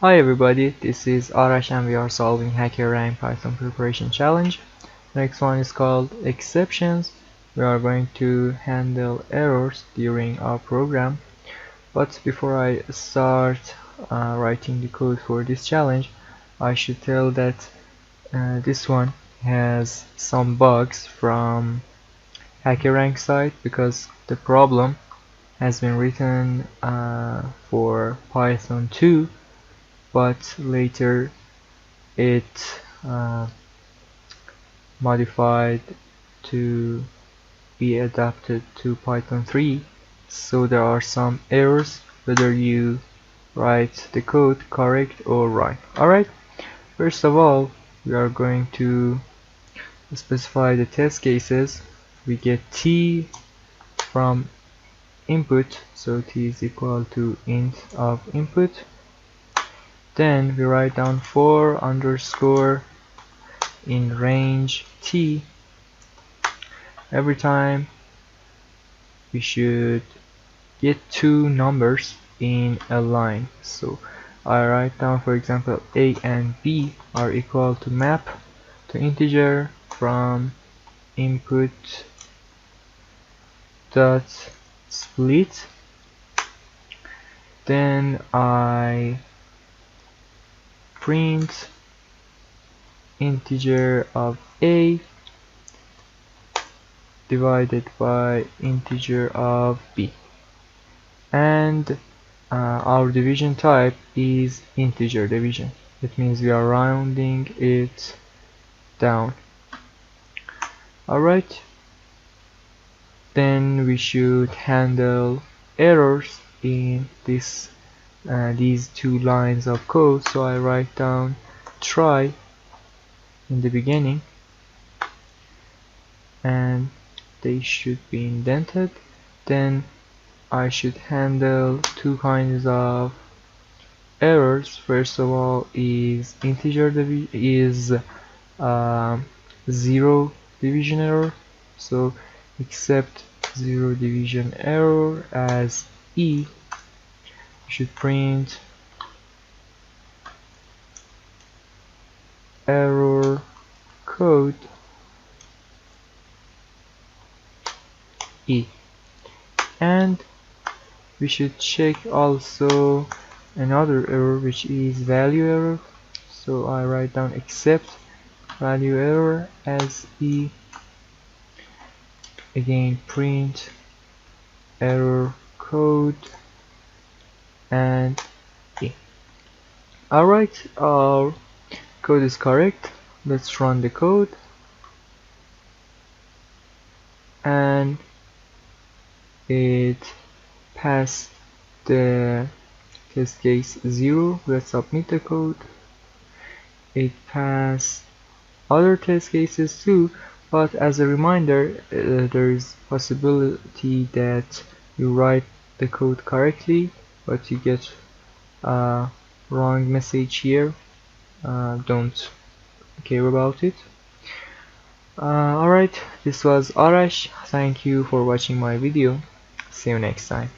Hi everybody, this is Arash and we are solving HackerRank Python preparation challenge. Next one is called exceptions. We are going to handle errors during our program. But before I start writing the code for this challenge, I should tell that this one has some bugs from HackerRank side because the problem has been written for Python 2, but later it modified to be adapted to Python 3, so there are some errors whether you write the code correct or right. Alright, first of all we are going to specify the test cases. We get t from input, so t is equal to int of input. Then we write down for underscore in range t. Every time we should get two numbers in a line. So I write down, for example, a and b are equal to map to integer from input dot split. Then I print integer of a divided by integer of b, and our division type is integer division. It means we are rounding it down. Alright, then we should handle errors in these two lines of code. So I write down try in the beginning and they should be indented. Then I should handle two kinds of errors. First of all is zero division error, so accept zero division error as e. You should print error code e, and we should check also another error which is value error. So I write down accept value error as e. Again print error code and e. Alright, our code is correct. Let's run the code, and it passed the test case 0. Let's submit the code. It passed other test cases too, but as a reminder, there is possibility that you write the code correctly but you get a wrong message here. Don't care about it. Alright, this was Arash. Thank you for watching my video. See you next time.